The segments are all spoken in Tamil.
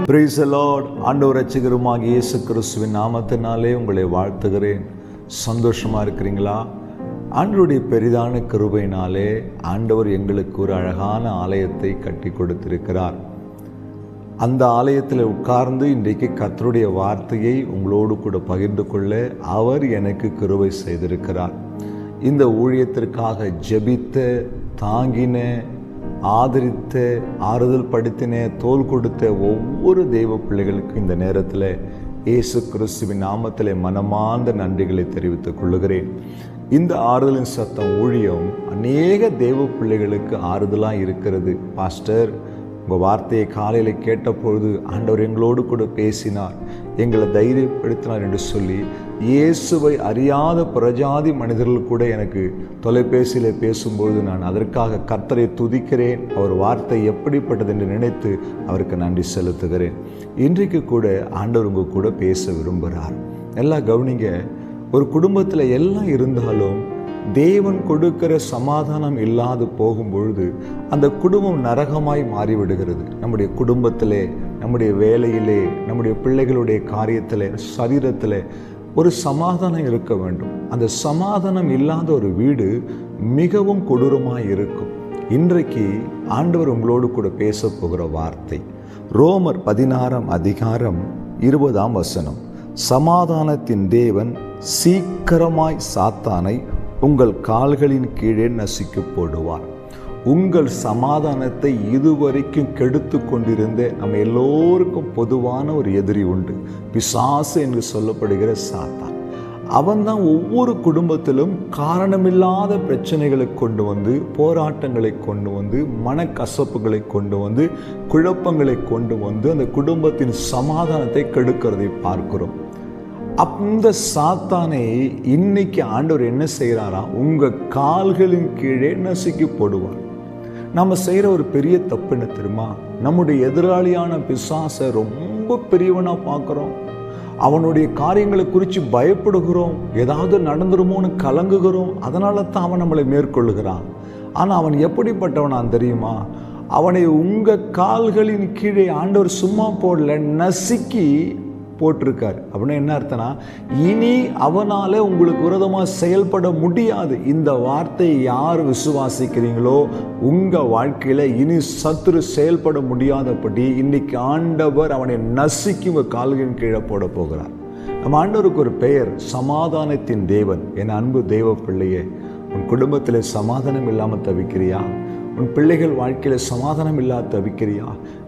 Praise the Lord. ஆண்டவர் இரட்சகருமாகிய இயேசு கிறிஸ்துவின் நாமத்தினாலே உங்களை வாழ்த்துகிறேன். சந்தோஷமாக இருக்கிறீங்களா? ஆண்டவருடைய பெரிதான கிருபையினாலே ஆண்டவர் எங்களுக்கு ஒரு அழகான ஆலயத்தை கட்டி கொடுத்திருக்கிறார். அந்த ஆலயத்தில் உட்கார்ந்து இன்றைக்கு கர்த்தருடைய வார்த்தையை உங்களோடு கூட பகிர்ந்து கொள்ள அவர் எனக்கு கிருபை செய்திருக்கிறார். இந்த ஊழியத்திற்காக ஜெபித்த, தாங்கின, ஆதரித்த, ஆறுதல் படுத்தின, தோள் கொடுத்த ஒவ்வொரு தெய்வ பிள்ளைகளுக்கும் இந்த நேரத்தில் இயேசு கிறிஸ்துவின் நாமத்திலே மனமார்ந்த நன்றிகளை தெரிவித்துக் கொள்ளுகிறேன். இந்த ஆறுதலின் சத்தம் ஊழியம் அநேக தெய்வ பிள்ளைகளுக்கு ஆறுதலாக இருக்கிறது. பாஸ்டர், உங்கள் வார்த்தையை காலையில் கேட்டபொழுது ஆண்டவர் எங்களோடு கூட பேசினார், எங்களை தைரியப்படுத்தினார் என்று சொல்லி இயேசுவை அறியாத பிரஜாதி மனிதர்கள் கூட எனக்கு தொலைபேசியில் பேசும்பொழுது நான் அதற்காக கர்த்தரை துதிக்கிறேன். அவர் வார்த்தை எப்படிப்பட்டது என்று நினைத்து அவருக்கு நன்றி செலுத்துகிறேன். இன்றைக்கு கூட ஆண்டவர் உங்கள் கூட பேச விரும்புகிறார். எல்லாம் கவனிங்க. ஒரு குடும்பத்தில் எல்லாம் இருந்தாலும் தேவன் கொடுக்கிற சமாதானம் இல்லாது போகும்பொழுது அந்த குடும்பம் நரகமாய் மாறிவிடுகிறது. நம்முடைய குடும்பத்திலே, நம்முடைய வேலையிலே, நம்முடைய பிள்ளைகளுடைய காரியத்தில், சரீரத்தில் ஒரு சமாதானம் இருக்க வேண்டும். அந்த சமாதானம் இல்லாத ஒரு வீடு மிகவும் கொடூரமாக இருக்கும். இன்றைக்கு ஆண்டவர் உங்களோடு கூட பேச போகிற வார்த்தை ரோமர் 16:20 சமாதானத்தின் தேவன் சீக்கிரமாய் சாத்தானை உங்கள் கால்களின் கீழே நசுக்கி போடுவார். உங்கள் சமாதானத்தை இதுவரைக்கும் கெடுத்து கொண்டிருந்த நம்ம எல்லோருக்கும் பொதுவான ஒரு எதிரி உண்டு, பிசாசு என்று சொல்லப்படுகிற சாத்தான். அவன்தான் ஒவ்வொரு குடும்பத்திலும் காரணமில்லாத பிரச்சனைகளை கொண்டு வந்து, போராட்டங்களை கொண்டு வந்து, மனக்கசப்புகளை கொண்டு வந்து, குழப்பங்களை கொண்டு வந்து அந்த குடும்பத்தின் சமாதானத்தை கெடுக்கிறதை பார்க்கிறோம். அந்த சாத்தானை இன்னைக்கு ஆண்டவர் என்ன செய்கிறாரா? உங்கள் கால்களின் கீழே நசுக்கி போடுவார். நம்ம செய்கிற ஒரு பெரிய தப்பு என்ன தெரியுமா? நம்முடைய எதிராளியான பிசாசை ரொம்ப பெரியவனாக பார்க்குறோம். அவனுடைய காரியங்களை குறித்து பயப்படுகிறோம். ஏதாவது நடந்துருமோன்னு கலங்குகிறோம். அதனால தான் அவன் நம்மளை மேற்கொள்ளுகிறான். ஆனால் அவன் எப்படிப்பட்டவனான் தெரியுமா? அவனை உங்கள் கால்களின் கீழே ஆண்டவர் சும்மா போடல, நசுக்கி போட்டிருக்கார். அப்படின்னா என்ன அர்த்தம்னா, இனி அவனால் உங்களுக்கு விரோதமாக செயல்பட முடியாது. இந்த வார்த்தையை யார் விசுவாசிக்கிறீங்களோ உங்கள் வாழ்க்கையில் இனி சத்துரு செயல்பட முடியாதபடி இன்னைக்கு ஆண்டவர் அவனை நசுக்கி உங்கள் கால்களின் கீழே போட போகிறார். நம்ம ஆண்டவருக்கு ஒரு பெயர் சமாதானத்தின் தேவன். என் அன்பு தெய்வ பிள்ளையே, உன் குடும்பத்தில் சமாதானம் இல்லாமல் தவிக்கிறியா? உன் பிள்ளைகள் வாழ்க்கையில் சமாதானம் இல்லாத தவிக்கிறியா?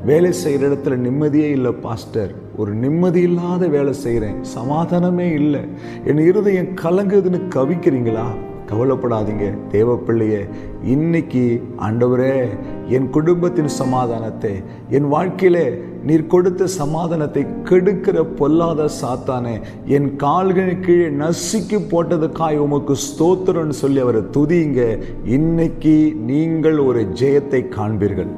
வேலை செய்கிற இடத்துல நிம்மதியே இல்லை பாஸ்டர், ஒரு நிம்மதி இல்லாத வேலை செய்கிறேன், சமாதானமே இல்லை, என் இருதயம் கலங்குதுன்னு கவிக்கிறீங்களா? கவலைப்படாதீங்க தேவ பிள்ளையே. இன்னைக்கு ஆண்டவரே, என் குடும்பத்தின் சமாதானத்தை, என் வாழ்க்கையிலே நீர் கொடுத்த சமாதானத்தை கெடுக்கிற பொல்லாத சாத்தானே, என் கால்களின் கீழே நசுக்கி போட்டதுக்காய் உமக்கு ஸ்தோத்திரம்னு சொல்லி அவரை துதிங்க. இன்னைக்கு நீங்கள் ஒரு ஜெயத்தை காண்பீர்கள்.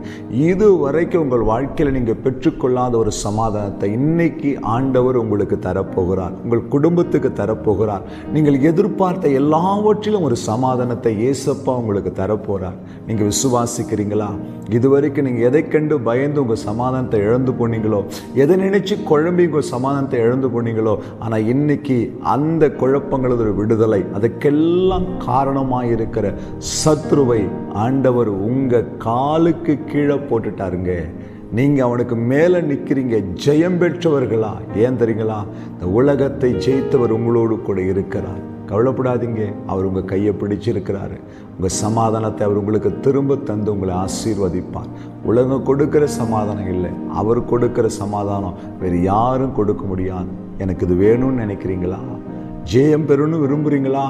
இது வரைக்கும் உங்கள் வாழ்க்கையில் நீங்கள் பெற்றுக்கொள்ளாத ஒரு சமாதானத்தை இன்னைக்கு ஆண்டவர் உங்களுக்கு தரப்போகிறார், உங்கள் குடும்பத்துக்கு தரப்போகிறார். நீங்கள் எதிர்பார்த்த எல்லாவற்றிலும் ஒரு சமாதானத்தை இயேசப்பா உங்களுக்கு தரப்போகிறார். நீங்கள் விசுவாசிக்கிறீங்களா? இதுவரைக்கும் நீங்கள் எதை கண்டு பயந்து உங்கள் சமாதானத்தை இழந்து போனீங்களோ, எதை நினைச்சு குழம்பி உங்கள் சமாதானத்தை இழந்து போனீங்களோ, ஆனால் இன்னைக்கு அந்த குழப்பங்களது ஒரு விடுதலை, அதுக்கெல்லாம் காரணமாக இருக்கிற சத்ருவை ஆண்டவர் உங்கள் காலுக்கு கீழே போட்டுட்டாருங்க. நீங்கள் அவனுக்கு மேலே நிற்கிறீங்க, ஜெயம் பெற்றவர்களா? ஏன் தெரியுங்களா? இந்த உலகத்தை ஜெயித்தவர் உங்களோடு கூட இருக்கிறார். கவலைப்படாதீங்க, அவர் உங்கள் கையை பிடிச்சிருக்கிறாரு. உங்கள் சமாதானத்தை அவர் உங்களுக்கு திரும்ப தந்து உங்களை ஆசீர்வதிப்பார். உலகம் கொடுக்கிற சமாதானம் இல்லை, அவர் கொடுக்கிற சமாதானம் வேறு யாரும் கொடுக்க முடியாது. எனக்கு இது வேணும்னு நினைக்கிறீங்களா? ஜெயம் பெறணும்னு விரும்புகிறீங்களா?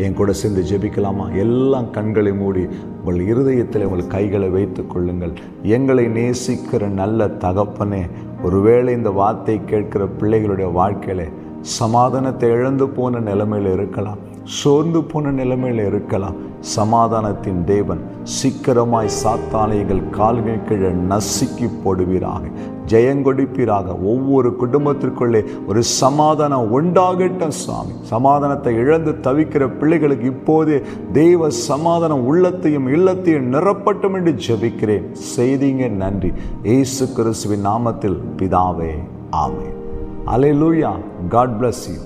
என் கூட சேர்ந்து ஜெபிக்கலாமா? எல்லாம் கண்களை மூடி உங்கள் இருதயத்தில் உங்கள் கைகளை வைத்து கொள்ளுங்கள். எங்களை நேசிக்கிற நல்ல தகப்பனே, ஒருவேளை இந்த வார்த்தை கேட்கிற பிள்ளைகளுடைய வாழ்க்கையில சமாதானத்தை இழந்து போன நிலைமையில் இருக்கலாம். சோர்ந்து போன நிலைமையில் இருக்கலாம். சமாதானத்தின் தேவன் சீக்கிரமாய் சாத்தானை எங்கள் கால்கள் கீழே நசுக்கி போடுவீராக, ஜெயங்கொடுப்பீராக. ஒவ்வொரு குடும்பத்திற்குள்ளே ஒரு சமாதானம் உண்டாகட்டும் சுவாமி. சமாதானத்தை இழந்து தவிக்கிற பிள்ளைகளுக்கு இப்போதே தேவ சமாதானம் உள்ளத்தையும் இல்லத்தையும் நிரப்பட்டும் என்று ஜெபிக்கிறேன். செய்தீங்க, நன்றி. இயேசு கிறிஸ்துவின் நாமத்தில் பிதாவே, ஆமென். அல்லேலூயா. God bless you.